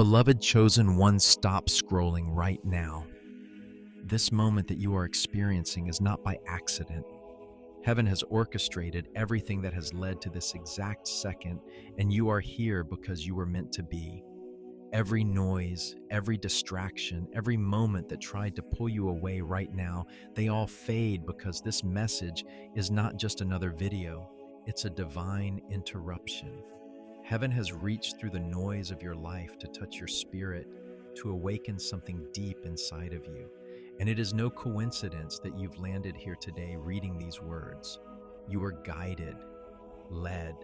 Beloved chosen one, stop scrolling right now. This moment that you are experiencing is not by accident. Heaven has orchestrated everything that has led to this exact second, and you are here because you were meant to be. Every noise, every distraction, every moment that tried to pull you away right now, they all fade because this message is not just another video, it's a divine interruption. Heaven has reached through the noise of your life to touch your spirit, to awaken something deep inside of you. And it is no coincidence that you've landed here today reading these words. You were guided, led.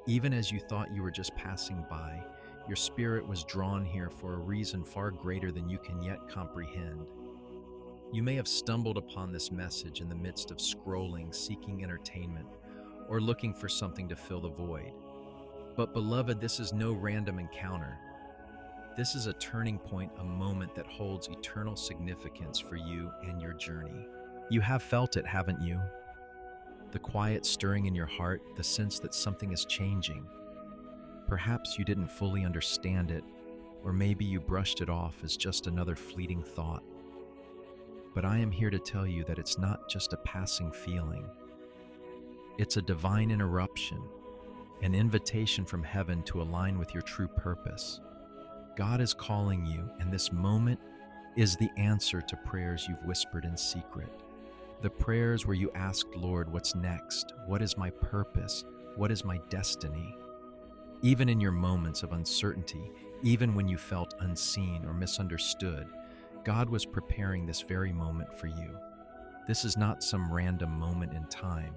Even as you thought you were just passing by, your spirit was drawn here for a reason far greater than you can yet comprehend. You may have stumbled upon this message in the midst of scrolling, seeking entertainment, or looking for something to fill the void. But beloved, this is no random encounter. This is a turning point, a moment that holds eternal significance for you and your journey. You have felt it, haven't you? The quiet stirring in your heart, the sense that something is changing. Perhaps you didn't fully understand it, or maybe you brushed it off as just another fleeting thought. But I am here to tell you that it's not just a passing feeling. It's a divine interruption, an invitation from heaven to align with your true purpose. God is calling you, and this moment is the answer to prayers you've whispered in secret. The prayers where you asked, Lord, what's next? What is my purpose? What is my destiny? Even in your moments of uncertainty, even when you felt unseen or misunderstood, God was preparing this very moment for you. This is not some random moment in time.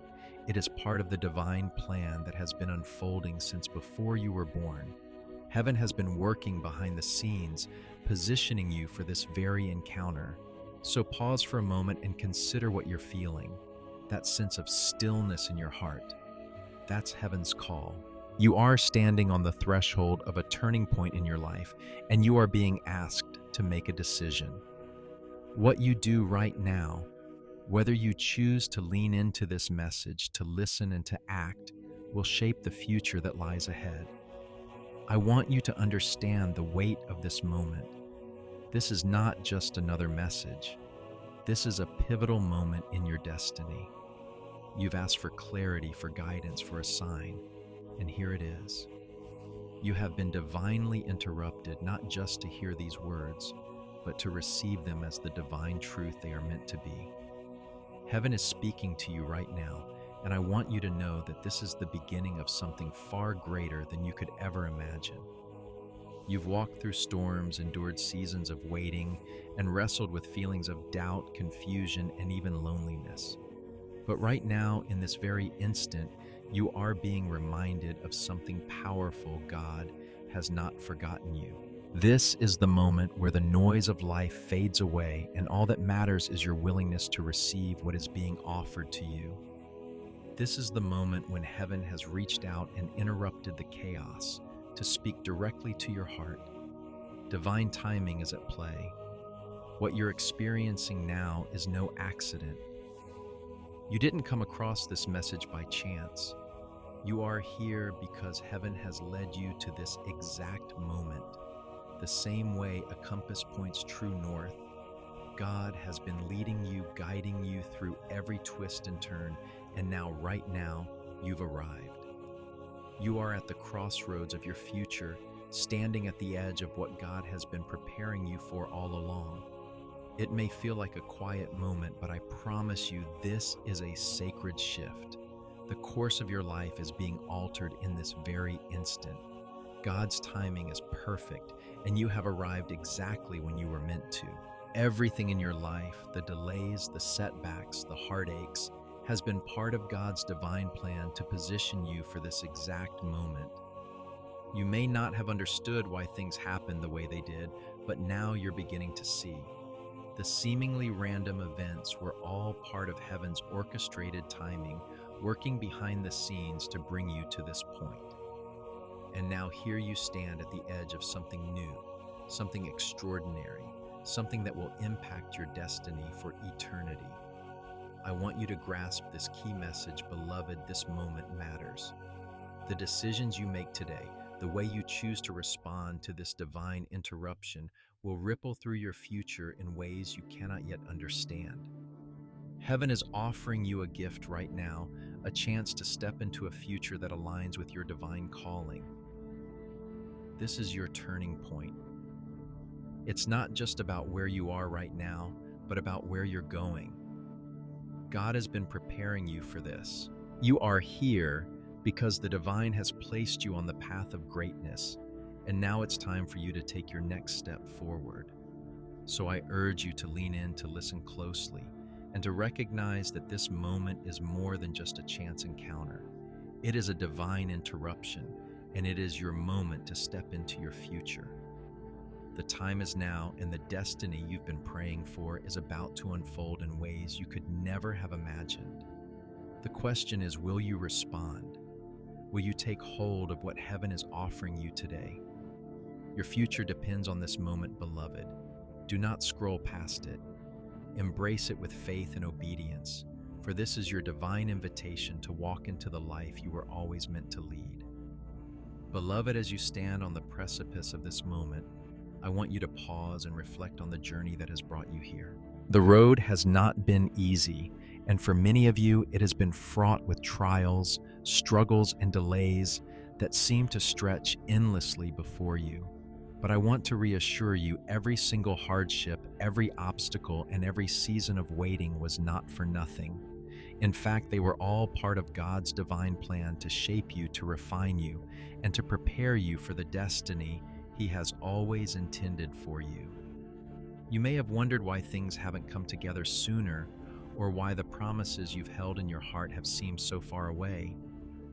It is part of the divine plan that has been unfolding since before you were born. Heaven has been working behind the scenes, positioning you for this very encounter. So pause for a moment and consider what you're feeling. That sense of stillness in your heart. That's heaven's call. You are standing on the threshold of a turning point in your life, and you are being asked to make a decision. What you do right now, whether you choose to lean into this message, to listen and to act, will shape the future that lies ahead. I want you to understand the weight of this moment. This is not just another message. This is a pivotal moment in your destiny. You've asked for clarity, for guidance, for a sign, and here it is. You have been divinely interrupted, not just to hear these words, but to receive them as the divine truth they are meant to be. Heaven is speaking to you right now, and I want you to know that this is the beginning of something far greater than you could ever imagine. You've walked through storms, endured seasons of waiting, and wrestled with feelings of doubt, confusion, and even loneliness. But right now, in this very instant, you are being reminded of something powerful. God has not forgotten you. This is the moment where the noise of life fades away, and all that matters is your willingness to receive what is being offered to you. This is the moment when heaven has reached out and interrupted the chaos to speak directly to your heart. Divine timing is at play. What you're experiencing now is no accident. You didn't come across this message by chance. You are here because heaven has led you to this exact moment. The same way a compass points true north, God has been leading you, guiding you through every twist and turn, and now, right now, you've arrived. You are at the crossroads of your future, standing at the edge of what God has been preparing you for all along. It may feel like a quiet moment, but I promise you this is a sacred shift. The course of your life is being altered in this very instant. God's timing is perfect, and you have arrived exactly when you were meant to. Everything in your life, the delays, the setbacks, the heartaches, has been part of God's divine plan to position you for this exact moment. You may not have understood why things happened the way they did, but now you're beginning to see. The seemingly random events were all part of heaven's orchestrated timing, working behind the scenes to bring you to this point. And now here you stand at the edge of something new, something extraordinary, something that will impact your destiny for eternity. I want you to grasp this key message, beloved. This moment matters. The decisions you make today, The way you choose to respond to this divine interruption will ripple through your future in ways you cannot yet understand. Heaven is offering you a gift right now, a chance to step into a future that aligns with your divine calling. This is your turning point. It's not just about where you are right now, but about where you're going. God has been preparing you for this. You are here because the divine has placed you on the path of greatness, and now it's time for you to take your next step forward. So I urge you to lean in, to listen closely, and to recognize that this moment is more than just a chance encounter. It is a divine interruption, and it is your moment to step into your future. The time is now, and the destiny you've been praying for is about to unfold in ways you could never have imagined. The question is, will you respond? Will you take hold of what heaven is offering you today? Your future depends on this moment, beloved. Do not scroll past it. Embrace it with faith and obedience, for this is your divine invitation to walk into the life you were always meant to lead. Beloved, as you stand on the precipice of this moment, I want you to pause and reflect on the journey that has brought you here. The road has not been easy, and for many of you, it has been fraught with trials, struggles, and delays that seem to stretch endlessly before you. But I want to reassure you, every single hardship, every obstacle, and every season of waiting was not for nothing. In fact, they were all part of God's divine plan to shape you, to refine you, and to prepare you for the destiny He has always intended for you. You may have wondered why things haven't come together sooner, or why the promises you've held in your heart have seemed so far away.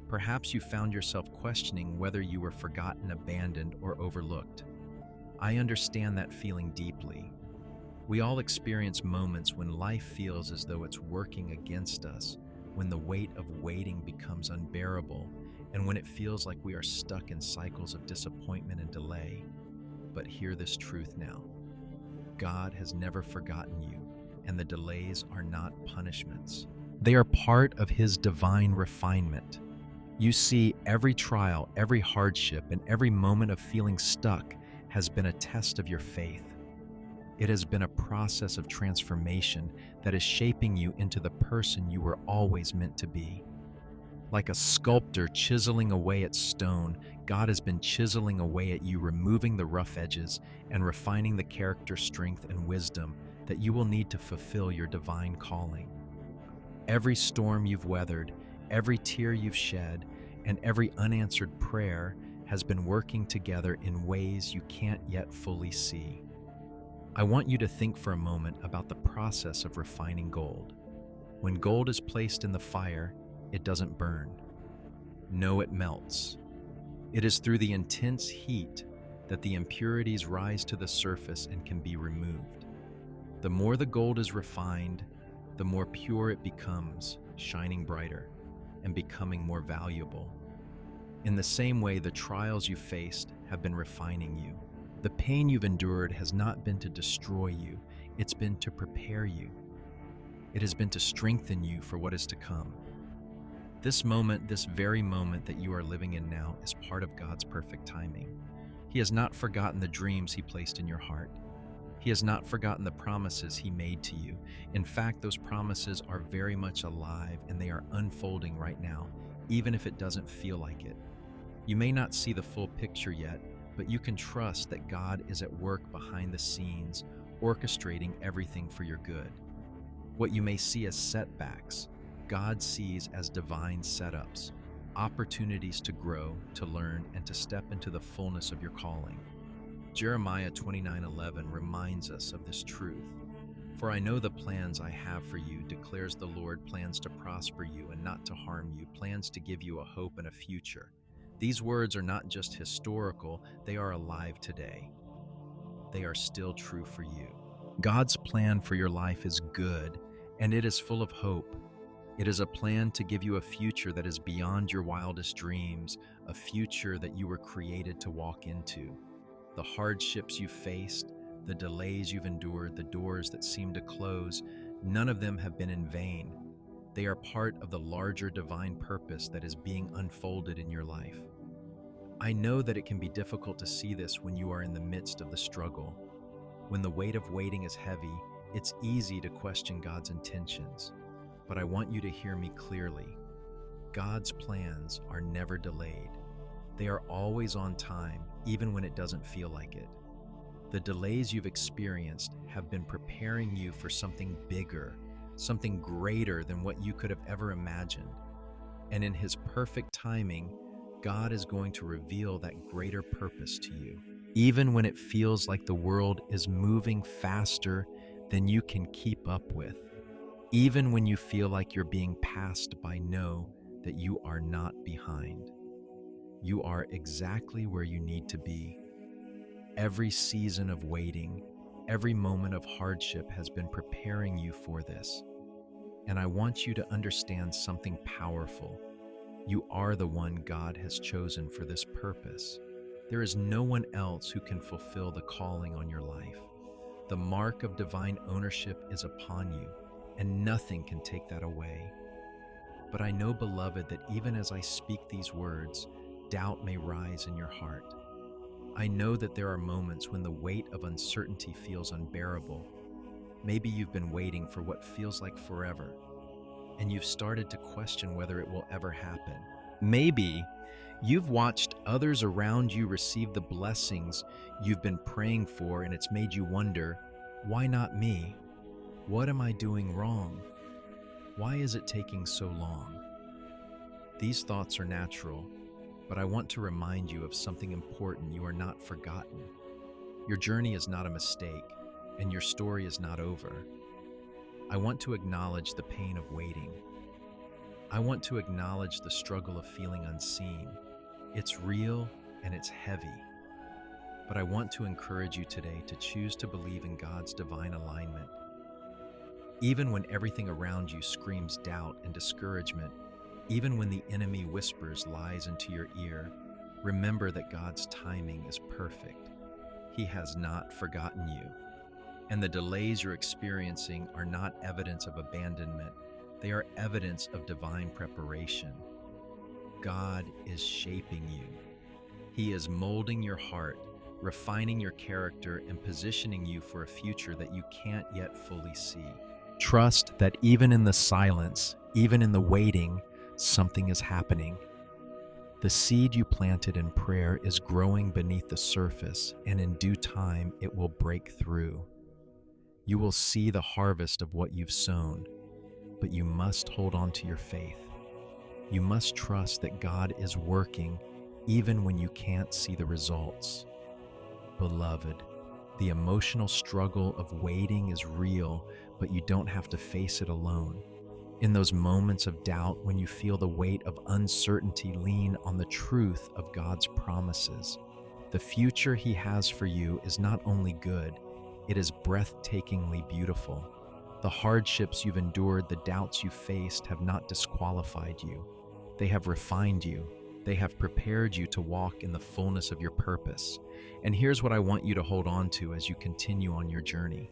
Perhaps you found yourself questioning whether you were forgotten, abandoned, or overlooked. I understand that feeling deeply. We all experience moments when life feels as though it's working against us, when the weight of waiting becomes unbearable, and when it feels like we are stuck in cycles of disappointment and delay. But hear this truth now. God has never forgotten you, and the delays are not punishments. They are part of His divine refinement. You see, every trial, every hardship, and every moment of feeling stuck has been a test of your faith. It has been a process of transformation that is shaping you into the person you were always meant to be. Like a sculptor chiseling away at stone, God has been chiseling away at you, removing the rough edges and refining the character, strength, and wisdom that you will need to fulfill your divine calling. Every storm you've weathered, every tear you've shed, and every unanswered prayer has been working together in ways you can't yet fully see. I want you to think for a moment about the process of refining gold. When gold is placed in the fire, it doesn't burn. No, it melts. It is through the intense heat that the impurities rise to the surface and can be removed. The more the gold is refined, the more pure it becomes, shining brighter and becoming more valuable. In the same way, the trials you faced have been refining you. The pain you've endured has not been to destroy you, it's been to prepare you. It has been to strengthen you for what is to come. This moment, this very moment that you are living in now, is part of God's perfect timing. He has not forgotten the dreams He placed in your heart. He has not forgotten the promises He made to you. In fact, those promises are very much alive and they are unfolding right now, even if it doesn't feel like it. You may not see the full picture yet, but you can trust that God is at work behind the scenes, orchestrating everything for your good. What you may see as setbacks, God sees as divine setups, opportunities to grow, to learn, and to step into the fullness of your calling. Jeremiah 29:11 reminds us of this truth. For I know the plans I have for you, declares the Lord, plans to prosper you and not to harm you, plans to give you a hope and a future. These words are not just historical, they are alive today. They are still true for you. God's plan for your life is good, and it is full of hope. It is a plan to give you a future that is beyond your wildest dreams, a future that you were created to walk into. The hardships you faced, the delays you've endured, the doors that seem to close, none of them have been in vain. They are part of the larger divine purpose that is being unfolded in your life. I know that it can be difficult to see this when you are in the midst of the struggle. When the weight of waiting is heavy, it's easy to question God's intentions. But I want you to hear me clearly. God's plans are never delayed. They are always on time, even when it doesn't feel like it. The delays you've experienced have been preparing you for something bigger, something greater than what you could have ever imagined. And in His perfect timing, God is going to reveal that greater purpose to you. Even when it feels like the world is moving faster than you can keep up with. Even when you feel like you're being passed by, know that you are not behind. You are exactly where you need to be. Every season of waiting, every moment of hardship has been preparing you for this. And I want you to understand something powerful. You are the one God has chosen for this purpose. There is no one else who can fulfill the calling on your life. The mark of divine ownership is upon you, and nothing can take that away. But I know, beloved, that even as I speak these words, doubt may rise in your heart. I know that there are moments when the weight of uncertainty feels unbearable. Maybe you've been waiting for what feels like forever, and you've started to question whether it will ever happen. Maybe you've watched others around you receive the blessings you've been praying for, and it's made you wonder, why not me? What am I doing wrong? Why is it taking so long? These thoughts are natural, but I want to remind you of something important. You are not forgotten. Your journey is not a mistake, and your story is not over. I want to acknowledge the pain of waiting. I want to acknowledge the struggle of feeling unseen. It's real and it's heavy. But I want to encourage you today to choose to believe in God's divine alignment. Even when everything around you screams doubt and discouragement, even when the enemy whispers lies into your ear, remember that God's timing is perfect. He has not forgotten you. And the delays you're experiencing are not evidence of abandonment. They are evidence of divine preparation. God is shaping you. He is molding your heart, refining your character, and positioning you for a future that you can't yet fully see. Trust that even in the silence, even in the waiting, something is happening. The seed you planted in prayer is growing beneath the surface, and in due time it will break through. You will see the harvest of what you've sown, but you must hold on to your faith. You must trust that God is working even when you can't see the results. Beloved, the emotional struggle of waiting is real, but you don't have to face it alone. In those moments of doubt, when you feel the weight of uncertainty, lean on the truth of God's promises. The future He has for you is not only good, it is breathtakingly beautiful. The hardships you've endured, the doubts you faced have not disqualified you. They have refined you. They have prepared you to walk in the fullness of your purpose. And here's what I want you to hold on to as you continue on your journey.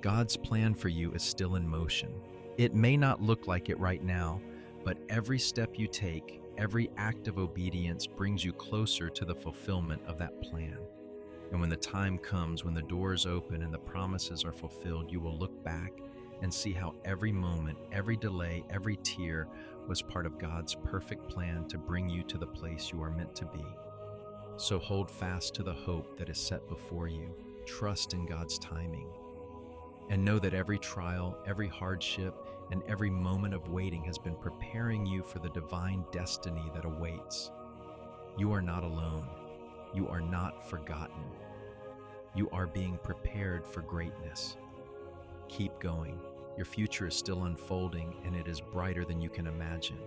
God's plan for you is still in motion. It may not look like it right now, but every step you take, every act of obedience brings you closer to the fulfillment of that plan. And when the time comes, when the doors open and the promises are fulfilled, you will look back and see how every moment, every delay, every tear was part of God's perfect plan to bring you to the place you are meant to be. So hold fast to the hope that is set before you. Trust in God's timing. And know that every trial, every hardship, and every moment of waiting has been preparing you for the divine destiny that awaits. You are not alone. You are not forgotten. You are being prepared for greatness. Keep going. Your future is still unfolding, and it is brighter than you can imagine.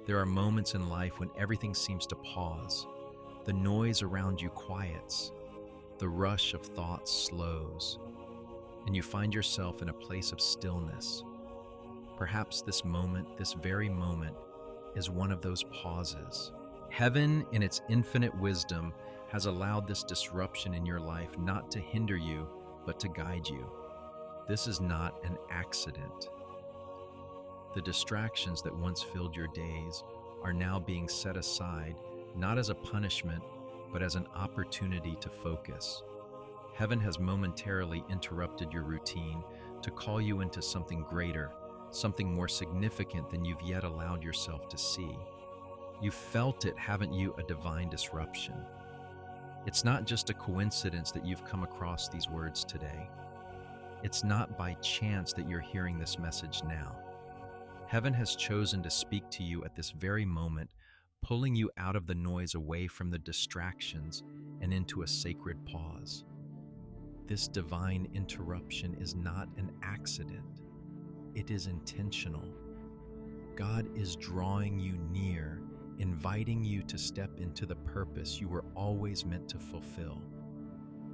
There are moments in life when everything seems to pause. The noise around you quiets. The rush of thoughts slows. And you find yourself in a place of stillness. Perhaps this moment, this very moment, is one of those pauses. Heaven, in its infinite wisdom, has allowed this disruption in your life not to hinder you, but to guide you. This is not an accident. The distractions that once filled your days are now being set aside not as a punishment, but as an opportunity to focus. Heaven has momentarily interrupted your routine to call you into something greater, something more significant than you've yet allowed yourself to see. You felt it, haven't you, a divine disruption? It's not just a coincidence that you've come across these words today. It's not by chance that you're hearing this message now. Heaven has chosen to speak to you at this very moment, pulling you out of the noise, away from the distractions, and into a sacred pause. This divine interruption is not an accident. It is intentional. God is drawing you near, inviting you to step into the purpose you were always meant to fulfill.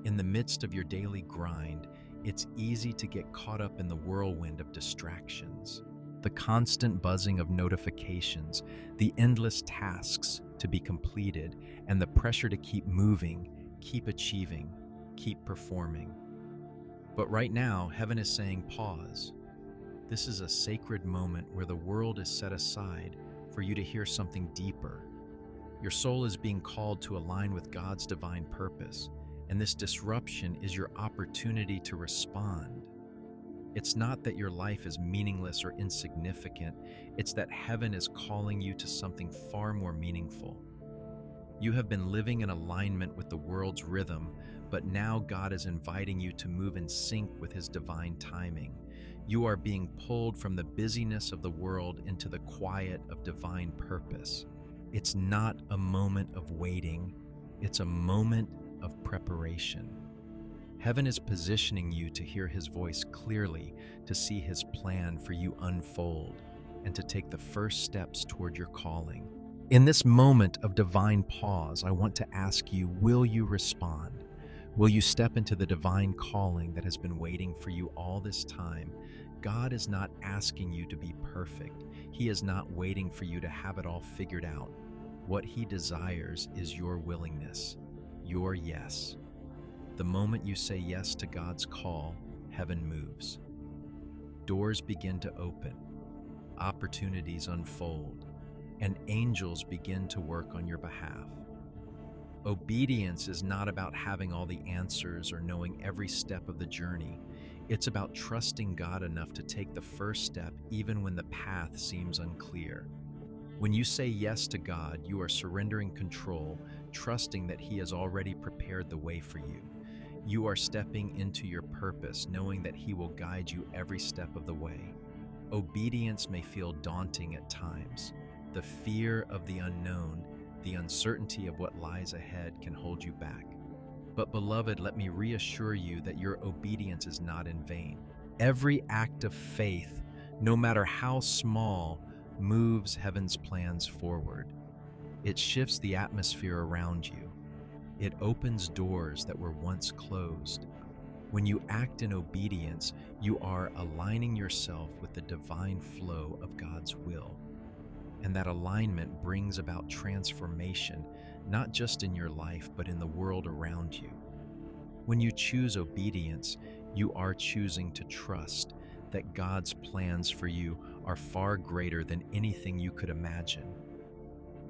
In the midst of your daily grind, it's easy to get caught up in the whirlwind of distractions. The constant buzzing of notifications, the endless tasks to be completed, and the pressure to keep moving, keep achieving, keep performing. But right now, heaven is saying pause. This is a sacred moment where the world is set aside for you to hear something deeper. Your soul is being called to align with God's divine purpose, and this disruption is your opportunity to respond. It's not that your life is meaningless or insignificant, it's that heaven is calling you to something far more meaningful. You have been living in alignment with the world's rhythm, but now God is inviting you to move in sync with His divine timing. You are being pulled from the busyness of the world into the quiet of divine purpose. It's not a moment of waiting, it's a moment of preparation. Heaven is positioning you to hear His voice clearly, to see His plan for you unfold, and to take the first steps toward your calling. In this moment of divine pause, I want to ask you, will you respond? Will you step into the divine calling that has been waiting for you all this time? God is not asking you to be perfect. He is not waiting for you to have it all figured out. What He desires is your willingness, your yes. The moment you say yes to God's call, heaven moves. Doors begin to open, opportunities unfold, and angels begin to work on your behalf. Obedience is not about having all the answers or knowing every step of the journey. It's about trusting God enough to take the first step even when the path seems unclear. When you say yes to God, you are surrendering control, trusting that He has already prepared the way for you. You are stepping into your purpose, knowing that He will guide you every step of the way. Obedience may feel daunting at times. The fear of the unknown, the uncertainty of what lies ahead can hold you back. But beloved, let me reassure you that your obedience is not in vain. Every act of faith, no matter how small, moves heaven's plans forward. It shifts the atmosphere around you. It opens doors that were once closed. When you act in obedience, you are aligning yourself with the divine flow of God's will. And that alignment brings about transformation, not just in your life, but in the world around you. When you choose obedience, you are choosing to trust that God's plans for you are far greater than anything you could imagine.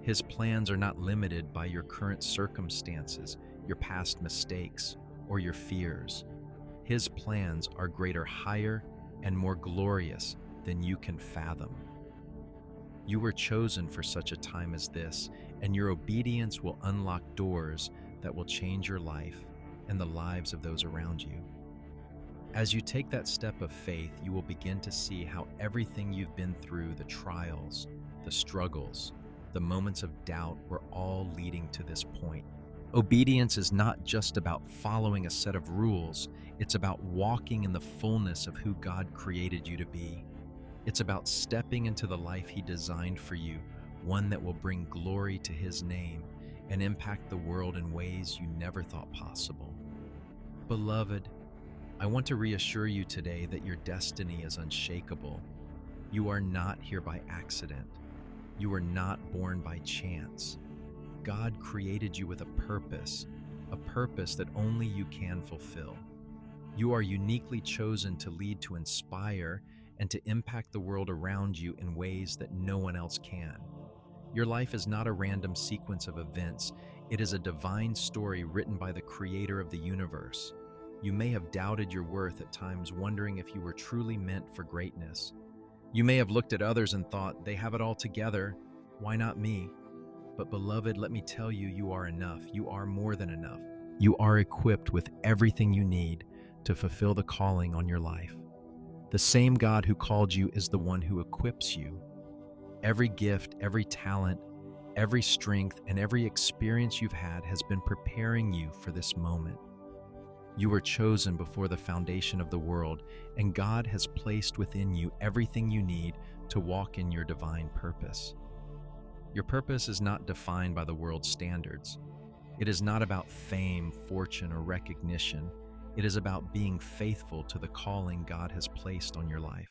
His plans are not limited by your current circumstances, your past mistakes, or your fears. His plans are greater, higher, and more glorious than you can fathom. You were chosen for such a time as this, and your obedience will unlock doors that will change your life and the lives of those around you. As you take that step of faith, you will begin to see how everything you've been through, the trials, the struggles, the moments of doubt, were all leading to this point. Obedience is not just about following a set of rules, it's about walking in the fullness of who God created you to be. It's about stepping into the life He designed for you, one that will bring glory to His name and impact the world in ways you never thought possible. Beloved, I want to reassure you today that your destiny is unshakable. You are not here by accident. You are not born by chance. God created you with a purpose that only you can fulfill. You are uniquely chosen to lead, to inspire, and to impact the world around you in ways that no one else can. Your life is not a random sequence of events, it is a divine story written by the creator of the universe. You may have doubted your worth at times, wondering if you were truly meant for greatness. You may have looked at others and thought, they have it all together, why not me? But beloved, let me tell you, you are enough. You are more than enough. You are equipped with everything you need to fulfill the calling on your life. The same God who called you is the one who equips you. Every gift, every talent, every strength, and every experience you've had has been preparing you for this moment. You were chosen before the foundation of the world, and God has placed within you everything you need to walk in your divine purpose. Your purpose is not defined by the world's standards. It is not about fame, fortune, or recognition. It is about being faithful to the calling God has placed on your life.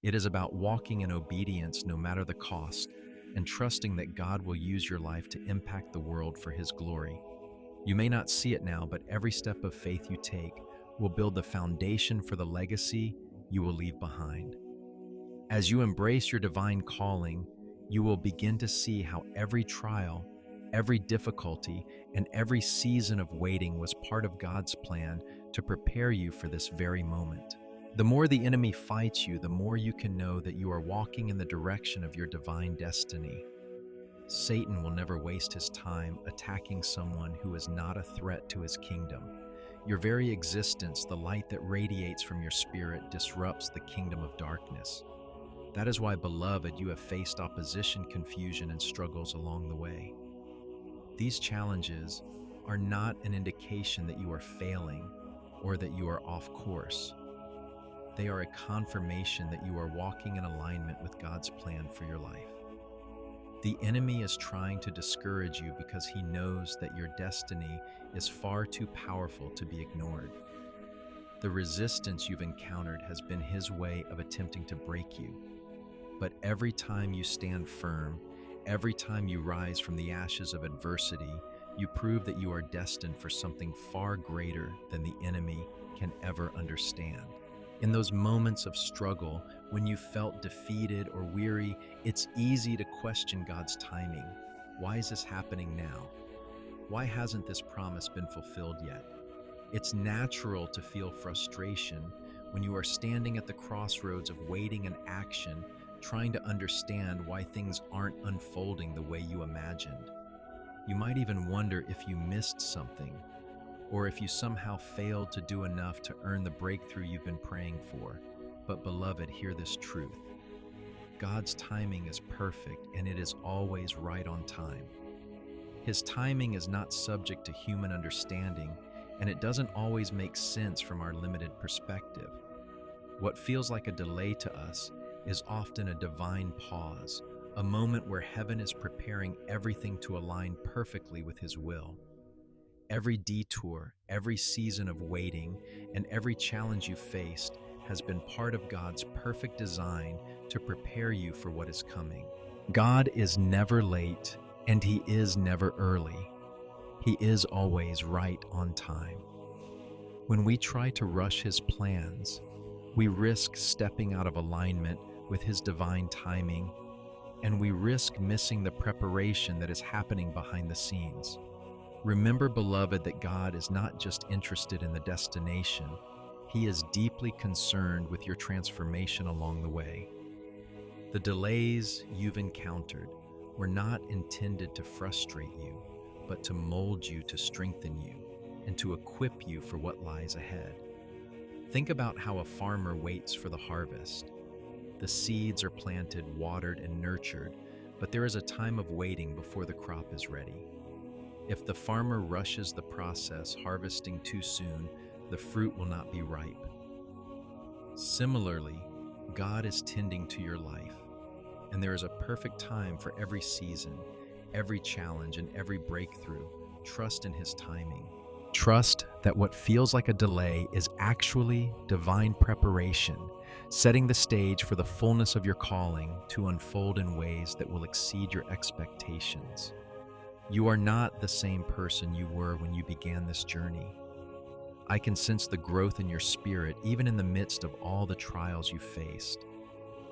It is about walking in obedience no matter the cost, and trusting that God will use your life to impact the world for His glory. You may not see it now, but every step of faith you take will build the foundation for the legacy you will leave behind. As you embrace your divine calling, you will begin to see how every trial, every difficulty, and every season of waiting was part of God's plan to prepare you for this very moment. The more the enemy fights you, the more you can know that you are walking in the direction of your divine destiny. Satan will never waste his time attacking someone who is not a threat to his kingdom. Your very existence, the light that radiates from your spirit, disrupts the kingdom of darkness. That is why, beloved, you have faced opposition, confusion, and struggles along the way. These challenges are not an indication that you are failing or that you are off course. They are a confirmation that you are walking in alignment with God's plan for your life. The enemy is trying to discourage you because he knows that your destiny is far too powerful to be ignored. The resistance you've encountered has been his way of attempting to break you. But every time you stand firm, every time you rise from the ashes of adversity, you prove that you are destined for something far greater than the enemy can ever understand. In those moments of struggle, when you felt defeated or weary, it's easy to question God's timing. Why is this happening now? Why hasn't this promise been fulfilled yet? It's natural to feel frustration when you are standing at the crossroads of waiting and action, trying to understand why things aren't unfolding the way you imagined. You might even wonder if you missed something, or if you somehow failed to do enough to earn the breakthrough you've been praying for. But beloved, hear this truth. God's timing is perfect, and it is always right on time. His timing is not subject to human understanding, and it doesn't always make sense from our limited perspective. What feels like a delay to us is often a divine pause, a moment where heaven is preparing everything to align perfectly with His will. Every detour, every season of waiting, and every challenge you faced has been part of God's perfect design to prepare you for what is coming. God is never late, and He is never early. He is always right on time. When we try to rush His plans, we risk stepping out of alignment with His divine timing, and we risk missing the preparation that is happening behind the scenes. Remember, beloved, that God is not just interested in the destination. He is deeply concerned with your transformation along the way. The delays you've encountered were not intended to frustrate you, but to mold you, to strengthen you, and to equip you for what lies ahead. Think about how a farmer waits for the harvest. The seeds are planted, watered, and nurtured, but there is a time of waiting before the crop is ready. If the farmer rushes the process, harvesting too soon, the fruit will not be ripe. Similarly, God is tending to your life, and there is a perfect time for every season, every challenge, and every breakthrough. Trust in His timing. Trust that what feels like a delay is actually divine preparation, setting the stage for the fullness of your calling to unfold in ways that will exceed your expectations. You are not the same person you were when you began this journey. I can sense the growth in your spirit, even in the midst of all the trials you faced.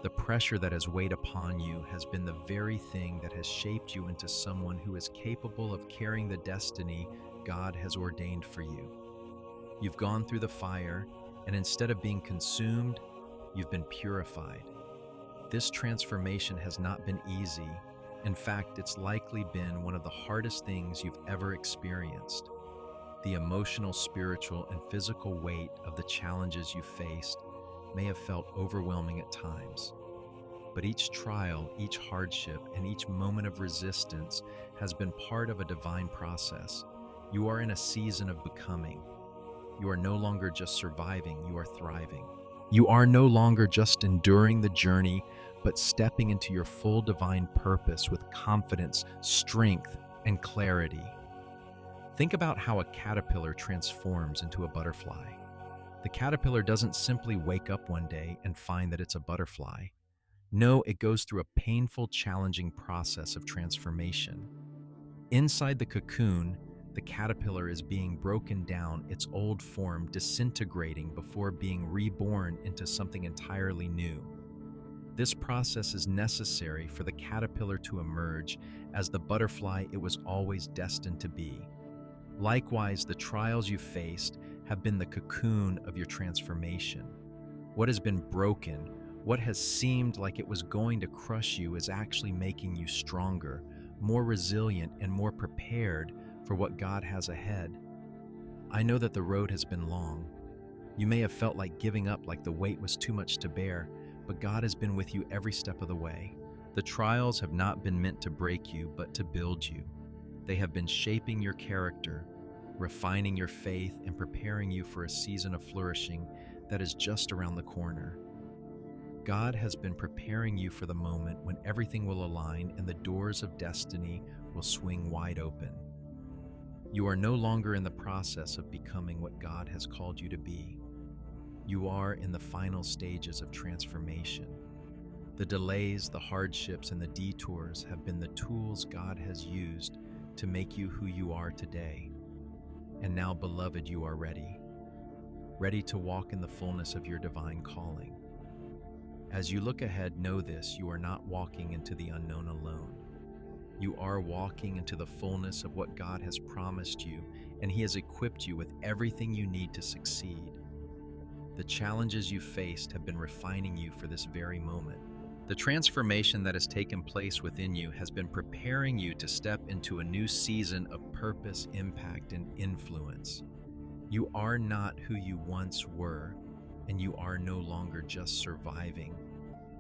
The pressure that has weighed upon you has been the very thing that has shaped you into someone who is capable of carrying the destiny God has ordained for you. You've gone through the fire, and instead of being consumed, you've been purified. This transformation has not been easy. In fact, it's likely been one of the hardest things you've ever experienced. The emotional, spiritual, and physical weight of the challenges you faced may have felt overwhelming at times. But each trial, each hardship, and each moment of resistance has been part of a divine process. You are in a season of becoming. You are no longer just surviving, you are thriving. You are no longer just enduring the journey, but stepping into your full divine purpose with confidence, strength, and clarity. Think about how a caterpillar transforms into a butterfly. The caterpillar doesn't simply wake up one day and find that it's a butterfly. No, it goes through a painful, challenging process of transformation. Inside the cocoon, the caterpillar is being broken down, its old form disintegrating before being reborn into something entirely new. This process is necessary for the caterpillar to emerge as the butterfly it was always destined to be. Likewise, the trials you faced have been the cocoon of your transformation. What has been broken, what has seemed like it was going to crush you, is actually making you stronger, more resilient, and more prepared for what God has ahead. I know that the road has been long. You may have felt like giving up, like the weight was too much to bear, but God has been with you every step of the way. The trials have not been meant to break you, but to build you. They have been shaping your character, refining your faith, and preparing you for a season of flourishing that is just around the corner. God has been preparing you for the moment when everything will align and the doors of destiny will swing wide open. You are no longer in the process of becoming what God has called you to be. You are in the final stages of transformation. The delays, the hardships, and the detours have been the tools God has used to make you who you are today. And now, beloved, you are ready to walk in the fullness of your divine calling. As you look ahead, know this: you are not walking into the unknown alone. You are walking into the fullness of what God has promised you, and He has equipped you with everything you need to succeed. The challenges you faced have been refining you for this very moment. The transformation that has taken place within you has been preparing you to step into a new season of purpose, impact, and influence. You are not who you once were, and you are no longer just surviving.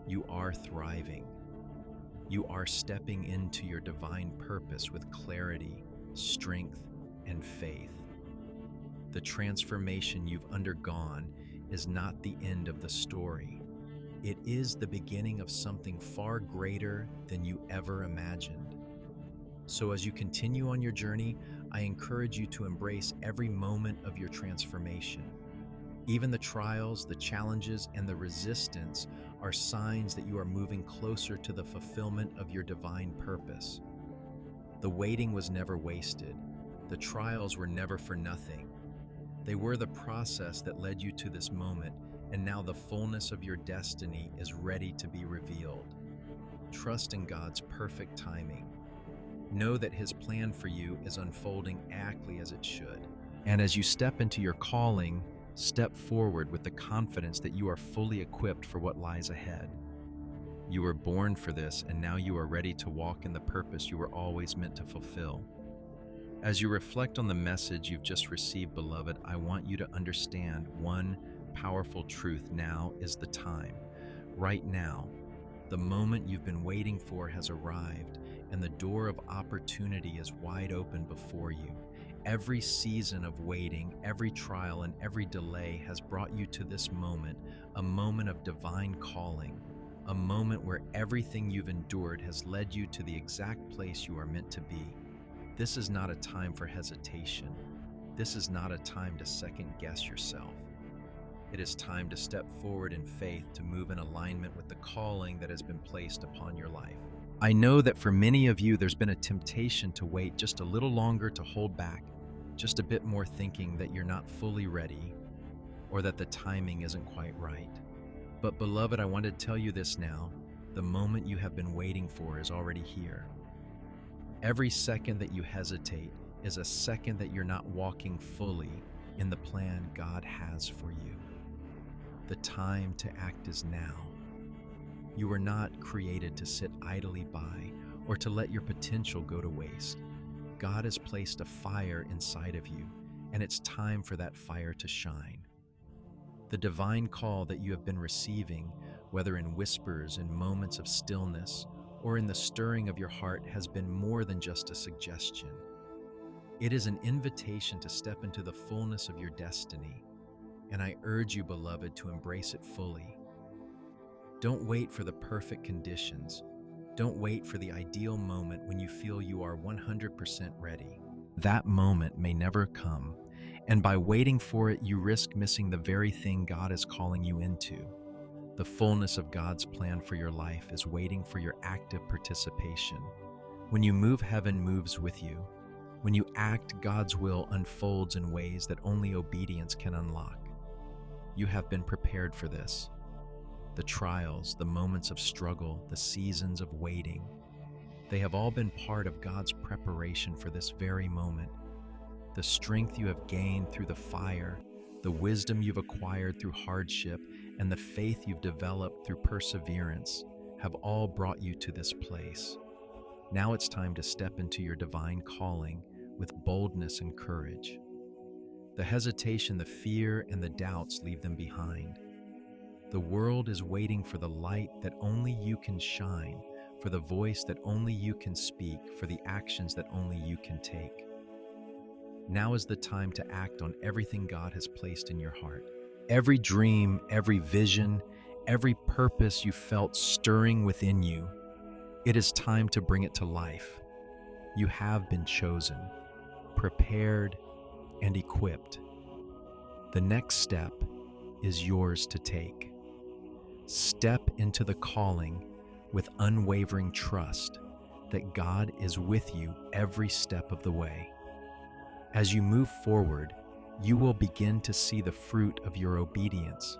You are thriving. You are stepping into your divine purpose with clarity, strength, and faith. The transformation you've undergone is not the end of the story. It is the beginning of something far greater than you ever imagined. So as you continue on your journey, I encourage you to embrace every moment of your transformation. Even the trials, the challenges, and the resistance are signs that you are moving closer to the fulfillment of your divine purpose. The waiting was never wasted. The trials were never for nothing. They were the process that led you to this moment, and now the fullness of your destiny is ready to be revealed. Trust in God's perfect timing. Know that His plan for you is unfolding exactly as it should. And as you step into your calling, step forward with the confidence that you are fully equipped for what lies ahead. You were born for this, and now you are ready to walk in the purpose you were always meant to fulfill. As you reflect on the message you've just received, beloved, I want you to understand one powerful truth. Now is the time. Right now, the moment you've been waiting for has arrived, and the door of opportunity is wide open before you. Every season of waiting, every trial, and every delay has brought you to this moment, a moment of divine calling, a moment where everything you've endured has led you to the exact place you are meant to be. This is not a time for hesitation. This is not a time to second-guess yourself. It is time to step forward in faith, to move in alignment with the calling that has been placed upon your life. I know that for many of you, there's been a temptation to wait just a little longer, to hold back just a bit more, thinking that you're not fully ready or that the timing isn't quite right. But beloved, I want to tell you this now. The moment you have been waiting for is already here. Every second that you hesitate is a second that you're not walking fully in the plan God has for you. The time to act is now. You were not created to sit idly by or to let your potential go to waste. God has placed a fire inside of you, and it's time for that fire to shine. The divine call that you have been receiving, whether in whispers, in moments of stillness, or in the stirring of your heart, has been more than just a suggestion. It is an invitation to step into the fullness of your destiny, and I urge you, beloved, to embrace it fully. Don't wait for the perfect conditions. Don't wait for the ideal moment when you feel you are 100% ready. That moment may never come, and by waiting for it, you risk missing the very thing God is calling you into. The fullness of God's plan for your life is waiting for your active participation. When you move, heaven moves with you. When you act, God's will unfolds in ways that only obedience can unlock. You have been prepared for this. The trials, the moments of struggle, the seasons of waiting, they have all been part of God's preparation for this very moment. The strength you have gained through the fire, the wisdom you've acquired through hardship, and the faith you've developed through perseverance have all brought you to this place. Now it's time to step into your divine calling with boldness and courage. The hesitation, the fear, and the doubts, leave them behind. The world is waiting for the light that only you can shine, for the voice that only you can speak, for the actions that only you can take. Now is the time to act on everything God has placed in your heart. Every dream, every vision, every purpose you felt stirring within you, it is time to bring it to life. You have been chosen, prepared, and equipped. The next step is yours to take. Step into the calling with unwavering trust that God is with you every step of the way. As you move forward, you will begin to see the fruit of your obedience,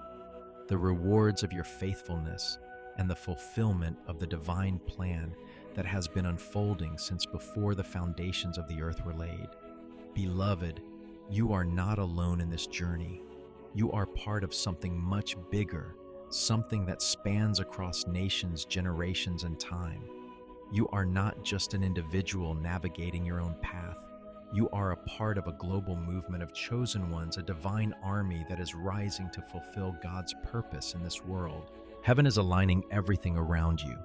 the rewards of your faithfulness, and the fulfillment of the divine plan that has been unfolding since before the foundations of the earth were laid. Beloved, you are not alone in this journey. You are part of something much bigger, something that spans across nations, generations, and time. You are not just an individual navigating your own path. You are a part of a global movement of chosen ones, a divine army that is rising to fulfill God's purpose in this world. Heaven is aligning everything around you,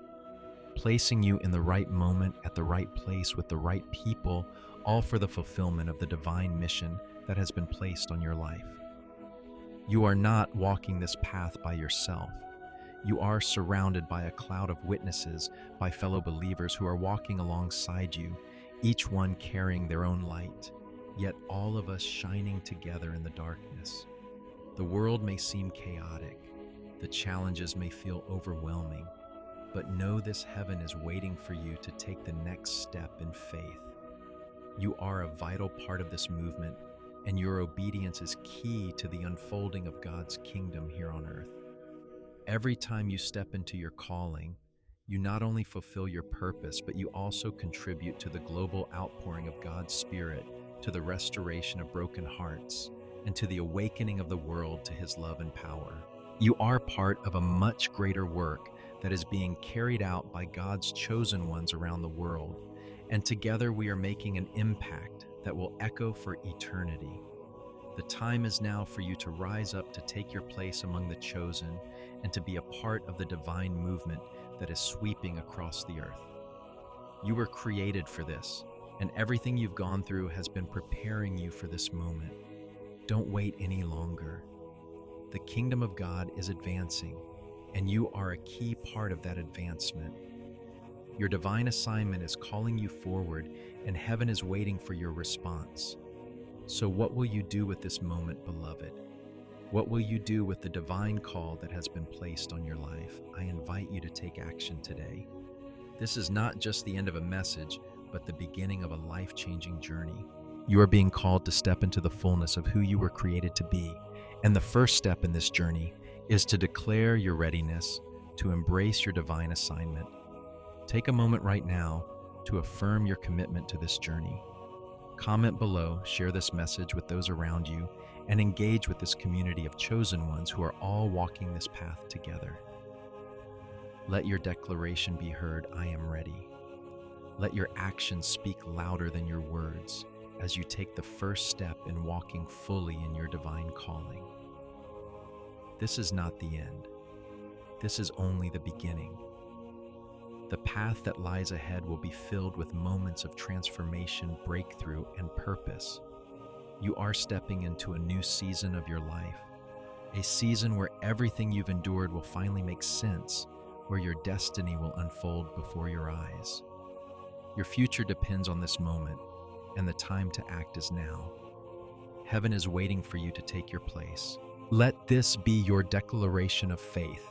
placing you in the right moment at the right place with the right people, all for the fulfillment of the divine mission that has been placed on your life. You are not walking this path by yourself. You are surrounded by a cloud of witnesses, by fellow believers who are walking alongside you, each one carrying their own light, yet all of us shining together in the darkness. The world may seem chaotic, the challenges may feel overwhelming, but know this: heaven is waiting for you to take the next step in faith. You are a vital part of this movement, and your obedience is key to the unfolding of God's kingdom here on earth. Every time you step into your calling, you not only fulfill your purpose, but you also contribute to the global outpouring of God's Spirit, to the restoration of broken hearts, and to the awakening of the world to His love and power. You are part of a much greater work that is being carried out by God's chosen ones around the world, and together we are making an impact that will echo for eternity. The time is now for you to rise up, to take your place among the chosen, and to be a part of the divine movement that is sweeping across the earth. You were created for this, and everything you've gone through has been preparing you for this moment. Don't wait any longer. The kingdom of God is advancing, and you are a key part of that advancement. Your divine assignment is calling you forward, and heaven is waiting for your response. So what will you do with this moment, beloved? What will you do with the divine call that has been placed on your life? I invite you to take action today. This is not just the end of a message, but the beginning of a life-changing journey. You are being called to step into the fullness of who you were created to be. And the first step in this journey is to declare your readiness to embrace your divine assignment. Take a moment right now to affirm your commitment to this journey. Comment below, share this message with those around you, and engage with this community of chosen ones who are all walking this path together. Let your declaration be heard, I am ready. Let your actions speak louder than your words as you take the first step in walking fully in your divine calling. This is not the end. This is only the beginning. The path that lies ahead will be filled with moments of transformation, breakthrough, and purpose. You are stepping into a new season of your life, a season where everything you've endured will finally make sense, where your destiny will unfold before your eyes. Your future depends on this moment, and the time to act is now. Heaven is waiting for you to take your place. Let this be your declaration of faith.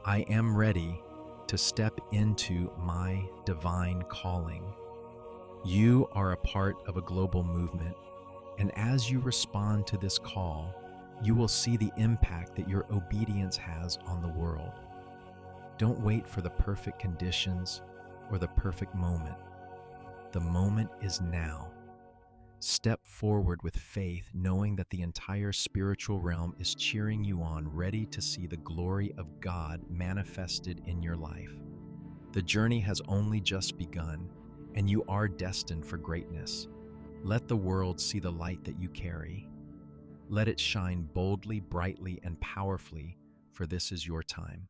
I am ready to step into my divine calling. You are a part of a global movement, and as you respond to this call, you will see the impact that your obedience has on the world. Don't wait for the perfect conditions or the perfect moment. The moment is now. Step forward with faith, knowing that the entire spiritual realm is cheering you on, ready to see the glory of God manifested in your life. The journey has only just begun, and you are destined for greatness. Let the world see the light that you carry. Let it shine boldly, brightly, and powerfully, for this is your time.